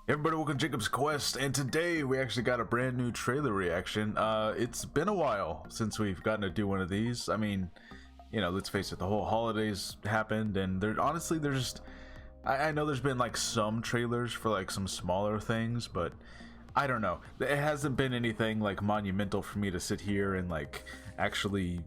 Everybody, welcome to Jacob's Quest, and today we actually got a brand new trailer reaction. It's been a while since we've gotten to do one of these. I mean, you know, let's face it, the whole holidays happened, and honestly, there's just, I know there's been like some trailers for like some smaller things, but I don't know. It hasn't been anything like monumental for me to sit here and like actually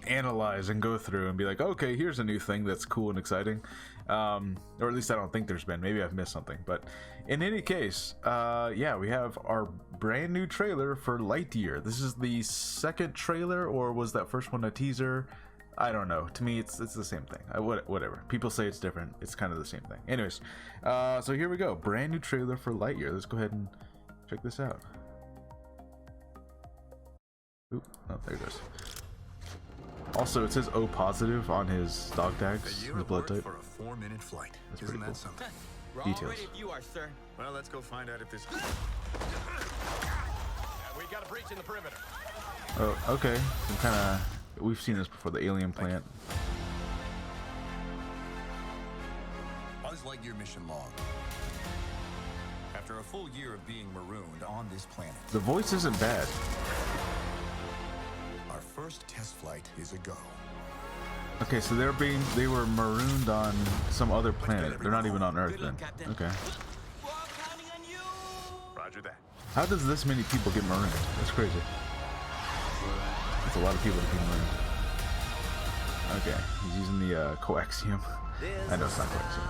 analyze and go through and be like, okay, here's a new thing that's cool and exciting, or at least I don't think there's been. Maybe I've missed something, but in any case, yeah, we have our brand new trailer for Lightyear. This is the second trailer, or was that first one a teaser? I don't know. To me, it's the same thing. Whatever. People say it's different. It's kind of the same thing. Anyways, so here we go. Brand new trailer for Lightyear. Let's go ahead and check this out. Oop, oh, there it goes. Also, it says O positive on his dog tags, his blood type. For a 4-minute flight. That's Isn't pretty that cool. something? We're Details. all ready if you are, sir. Well, let's go find out if this. We got a breach in the perimeter. Oh, okay. Some kind of, we've seen this before. The alien plant. Buzz Lightyear mission log. After a full year of being marooned on this planet, The voice isn't bad. our first test flight is a go. Okay, so they were marooned on some other planet. They're not even on Earth Good then. luck, Captain. Okay. We're all counting on you. Roger that. How does this many people get marooned? That's crazy. That's a lot of people to be marooned. Okay, he's using the coaxium. I know it's not coaxium.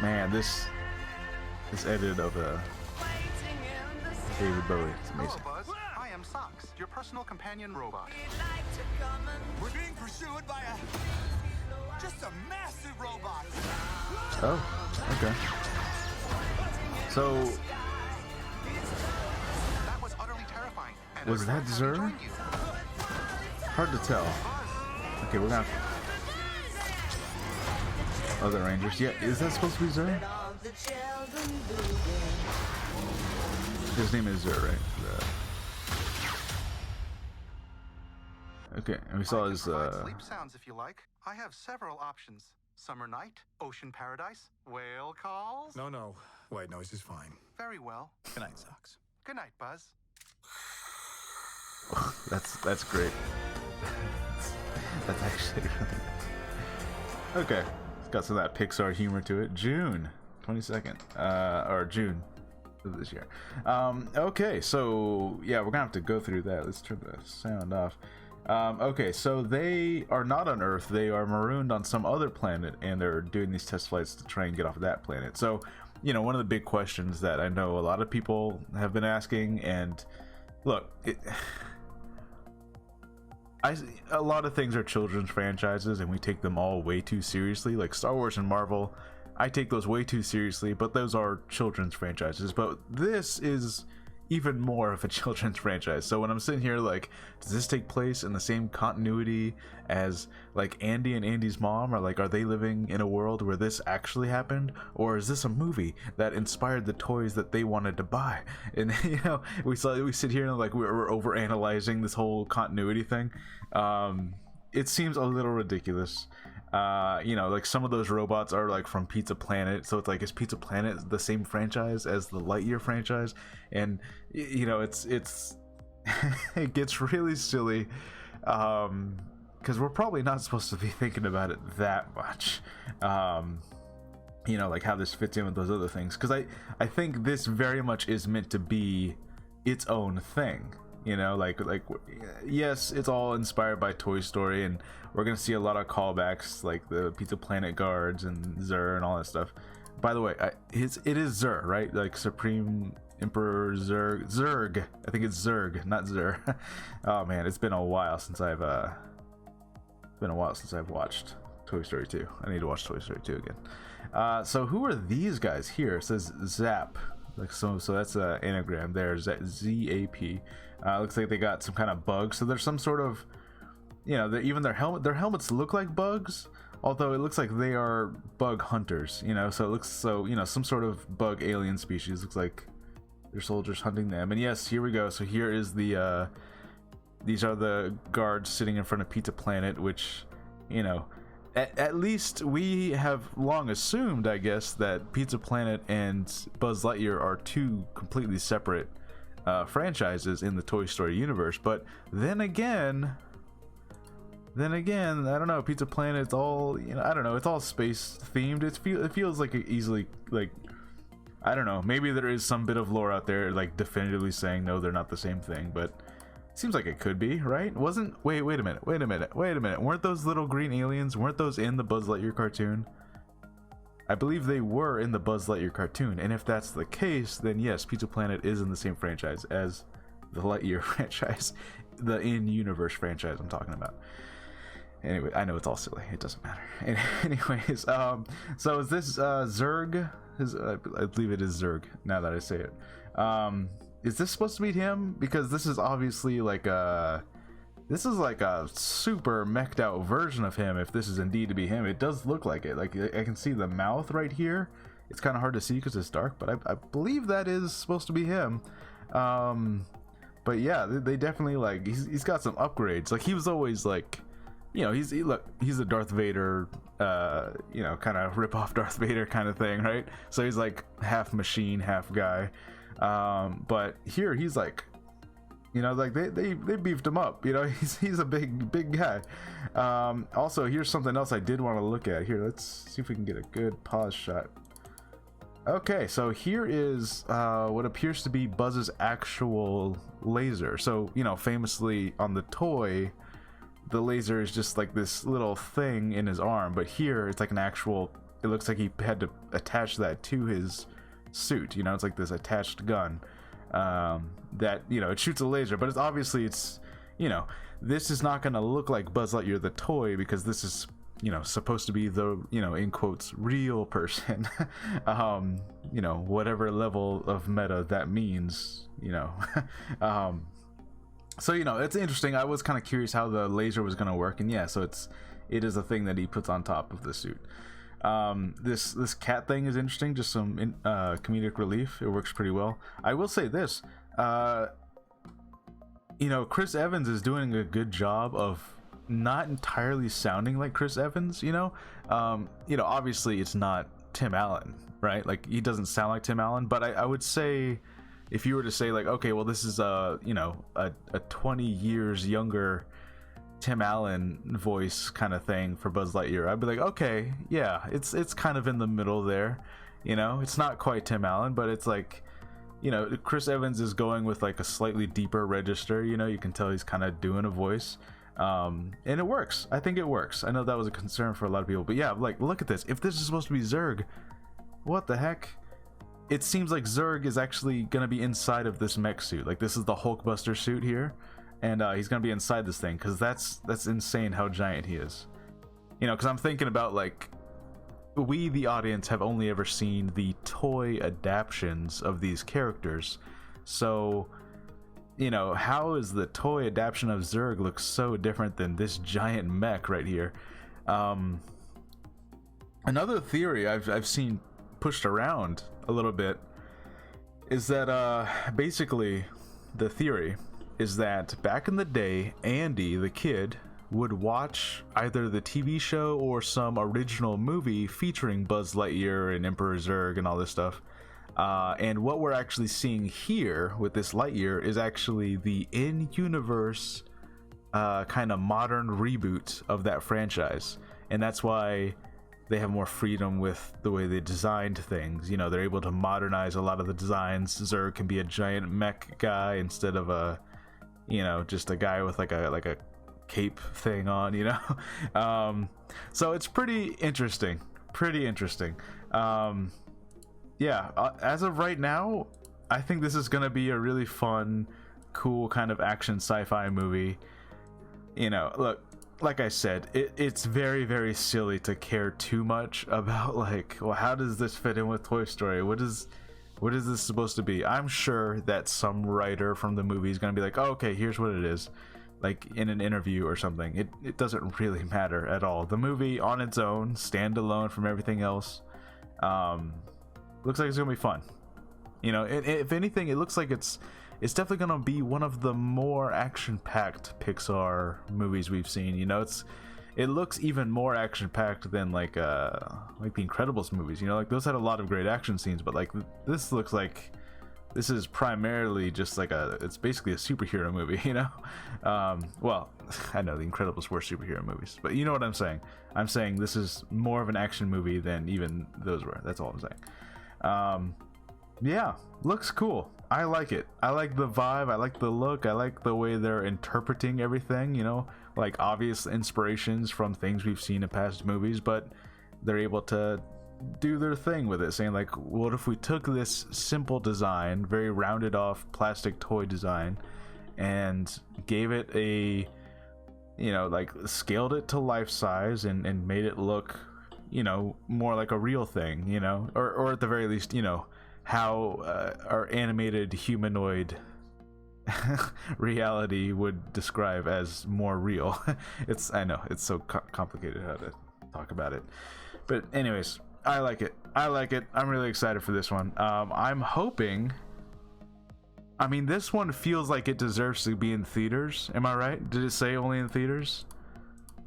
Man, this edit of David Bowie, it's amazing. Hello, Buzz. I am Socks, your personal companion robot. We're being pursued by just a massive robot. Oh, okay. So, That was utterly terrifying. And was that everyone Zur? having joined you. Hard to tell. Okay, we're gonna have other Rangers. Yeah, is that supposed to be Zur? His name is Zur, right? Okay, and we saw I can his provide sleep sounds if you like. I have several options. Summer night, ocean paradise, whale calls. No. White noise is fine. Very well. Good night, Socks. Good night, Buzz. that's great. That's actually really nice. Okay, it's got some of that Pixar humor to it. June 22nd, or June of this year. Okay, so yeah, we're gonna have to go through that. Let's turn the sound off. Okay, so they are not on Earth. They are marooned on some other planet, and they're doing these test flights to try and get off of that planet. So, you know, one of the big questions that I know a lot of people have been asking, and look, a lot of things are children's franchises, and we take them all way too seriously. Like Star Wars and Marvel, I take those way too seriously, but those are children's franchises. But this is even more of a children's franchise. So when I'm sitting here like, does this take place in the same continuity as like Andy and Andy's mom? Or like, are they living in a world where this actually happened? Or is this a movie that inspired the toys that they wanted to buy? And you know, we sit here and like we're over analyzing this whole continuity thing. It seems a little ridiculous. You know, like some of those robots are like from Pizza Planet, so it's like, is Pizza Planet the same franchise as the Lightyear franchise? And you know, it's it gets really silly, because we're probably not supposed to be thinking about it that much. You know, like how this fits in with those other things, because I think this very much is meant to be its own thing. You know, like yes, it's all inspired by Toy Story, and we're gonna see a lot of callbacks, like the Pizza Planet guards and Zur and all that stuff. By the way, it is Zur, right? Like Supreme Emperor Zurg. I think it's Zurg, not Zur. Oh man, it's been a while since I've watched Toy Story 2. I need to watch Toy Story 2 again. So who are these guys here? It says Zap. Like so that's an anagram there. ZAP. Looks like they got some kind of bug. So there's some sort of, you know, even their helmets look like bugs, although it looks like they are bug hunters. You know, so it looks you know, some sort of bug alien species. Looks like they're soldiers hunting them. And yes, here we go. So here is the these are the guards sitting in front of Pizza Planet, which, you know, at least we have long assumed, I guess, that Pizza Planet and Buzz Lightyear are two completely separate franchises in the Toy Story universe. But then again, I don't know. Pizza Planet's all, I don't know. It's all space themed. It feels like it easily, like, I don't know. Maybe there is some bit of lore out there, like definitively saying no, they're not the same thing. But it seems like it could be, right? Wait a minute. Weren't those little green aliens? Weren't those in the Buzz Lightyear cartoon? I believe they were in the Buzz Lightyear cartoon. And if that's the case, then yes, Pizza Planet is in the same franchise as the Lightyear franchise, the in-universe franchise I'm talking about. Anyway, I know it's all silly. It doesn't matter. Anyways, so is this Zurg? I believe it is Zurg, now that I say it. Is this supposed to be him? Because this is obviously like a super meched out version of him. If this is indeed to be him, it does look like it. Like, I can see the mouth right here. It's kind of hard to see because it's dark, but I believe that is supposed to be him. But yeah, they definitely, like, he's got some upgrades. Like, he was always like, he's a Darth Vader, kind of rip off Darth Vader kind of thing, right? So he's like half machine, half guy. But here he's like, like they beefed him up. He's a big guy. Also, here's something else I did want to look at. Here, let's see if we can get a good pause shot. Okay, so here is what appears to be Buzz's actual laser. So, famously on the toy, the laser is just like this little thing in his arm, but here it's like an actual, it looks like he had to attach that to his suit. It's like this attached gun that, it shoots a laser, but it's obviously, this is not going to look like Buzz Lightyear the toy, because this is, supposed to be the, in quotes, real person. Whatever level of meta that means, So, it's interesting. I was kind of curious how the laser was going to work, and yeah, so it is a thing that he puts on top of the suit. This cat thing is interesting, just some comedic relief. It works pretty well. I will say this, Chris Evans is doing a good job of not entirely sounding like Chris Evans. Obviously it's not Tim Allen, right? Like, he doesn't sound like Tim Allen, but I would say, if you were to say, like, okay, well, this is a 20 years younger Tim Allen voice kind of thing for Buzz Lightyear, I'd be like, okay, yeah, it's kind of in the middle there. It's not quite Tim Allen, but it's like, Chris Evans is going with like a slightly deeper register. You can tell he's kind of doing a voice, and it works. I think it works. I know that was a concern for a lot of people, but yeah, like, look at this. If this is supposed to be Zurg, what the heck? It seems like Zurg is actually going to be inside of this mech suit. Like, this is the Hulkbuster suit here, and he's going to be inside this thing, because that's insane how giant he is. Because I'm thinking about, like, we, the audience, have only ever seen the toy adaptions of these characters. So, how is the toy adaptation of Zurg look so different than this giant mech right here? Another theory I've seen pushed around a little bit is that basically the theory is that back in the day, Andy the kid would watch either the TV show or some original movie featuring Buzz Lightyear and Emperor Zurg and all this stuff, and what we're actually seeing here with this Lightyear is actually the in-universe kind of modern reboot of that franchise, and that's why they have more freedom with the way they designed things. They're able to modernize a lot of the designs. Zurg can be a giant mech guy instead of a, just a guy with like a cape thing on, so it's pretty interesting. As of right now, I think this is gonna be a really fun, cool kind of action sci-fi movie. Look, like I said, it's very, very silly to care too much about, like, well, how does this fit in with Toy Story? What is this supposed to be? I'm sure that some writer from the movie is going to be like, oh, okay, here's what it is, like in an interview or something. It doesn't really matter at all. The movie on its own, standalone from everything else, looks like it's going to be fun. If anything, it looks like it's definitely going to be one of the more action-packed Pixar movies we've seen. it looks even more action packed than like the Incredibles movies. You know, like those had a lot of great action scenes, but like this looks like this is primarily just like it's basically a superhero movie, you know. Well, I know the Incredibles were superhero movies, but you know what I'm saying. I'm saying this is more of an action movie than even those were. That's all I'm saying. Yeah, looks cool. I like it. I like the vibe. I like the look. I like the way they're interpreting everything, you know, like obvious inspirations from things we've seen in past movies, but they're able to do their thing with it, saying like, what if we took this simple design, very rounded off plastic toy design, and gave it a, you know, like scaled it to life size and made it look, you know, more like a real thing, you know, or at the very least, you know, how our animated humanoid reality would describe as more real. I know it's so complicated how to talk about it, but anyways, I like it. I'm really excited for this one. I'm hoping, I mean, this one feels like it deserves to be in theaters. Am I right? Did it say only in theaters?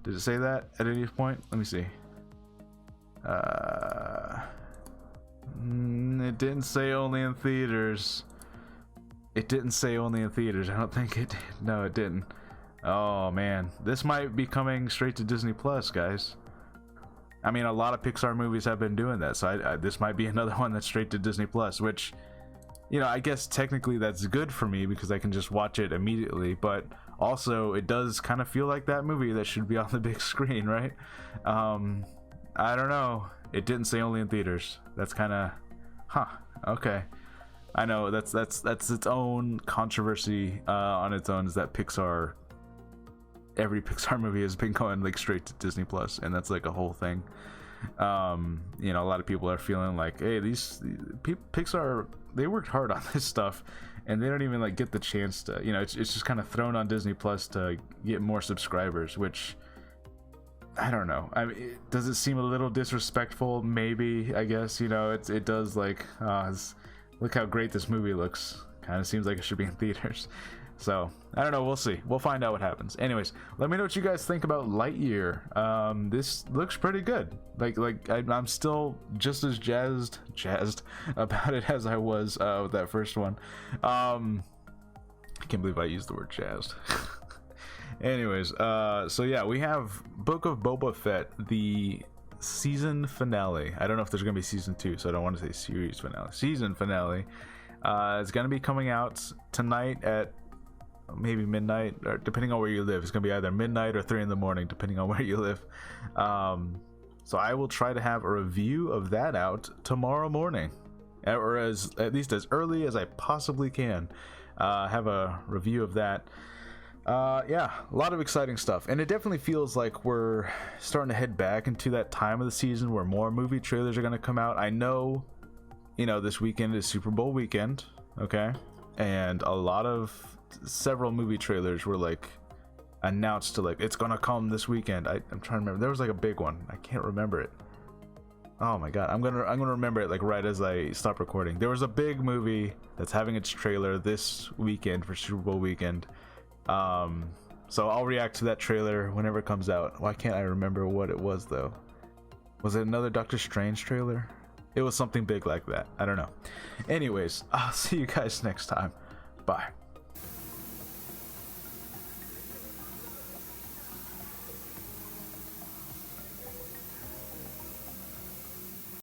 Did it say that at any point? Let me see. It didn't say only in theaters. It didn't say only in theaters. I don't think it did. No, it didn't. Oh man, this might be coming straight to Disney Plus, guys. I mean, a lot of Pixar movies have been doing that, so this might be another one that's straight to Disney Plus, which, you know, I guess technically that's good for me because I can just watch it immediately, but also it does kind of feel like that movie that should be on the big screen, right? I don't know. It didn't say only in theaters. That's kind of, okay. I know that's its own controversy on its own, is that every Pixar movie has been going like straight to Disney Plus, and that's like a whole thing. You know, a lot of people are feeling like, hey, these Pixar, they worked hard on this stuff, and they don't even like get the chance to, you know, it's just kind of thrown on Disney Plus to get more subscribers, which I don't know. I mean, does it seem a little disrespectful? Maybe, I guess, you know, it does, like, look how great this movie looks. Kind of seems like it should be in theaters. So, I don't know, we'll see. We'll find out what happens. Anyways, let me know what you guys think about Lightyear. This looks pretty good. I'm still just as jazzed about it as I was with that first one. I can't believe I used the word jazzed. Anyways, so yeah, we have Book of Boba Fett, the season finale. I don't know if there's gonna be season 2, so I don't want to say series finale. Season finale. It's gonna be coming out tonight at maybe midnight, or depending on where you live. It's gonna be either midnight or 3 in the morning, depending on where you live. So I will try to have a review of that out tomorrow morning, or at least as early as I possibly can. Have a review of that. Yeah, a lot of exciting stuff, and it definitely feels like we're starting to head back into that time of the season where more movie trailers are going to come out. I know, you know, this weekend is Super Bowl weekend, okay, and several movie trailers were like announced to, like, it's gonna come this weekend. I'm trying to remember. There was like a big one. I can't remember it. Oh my god, I'm gonna remember it like right as I stop recording. There was a big movie that's having its trailer this weekend for Super Bowl weekend. So I'll react to that trailer whenever it comes out. Why can't I remember what it was though? Was it another Doctor Strange trailer? It was something big like that. I don't know. Anyways, I'll see you guys next time. Bye.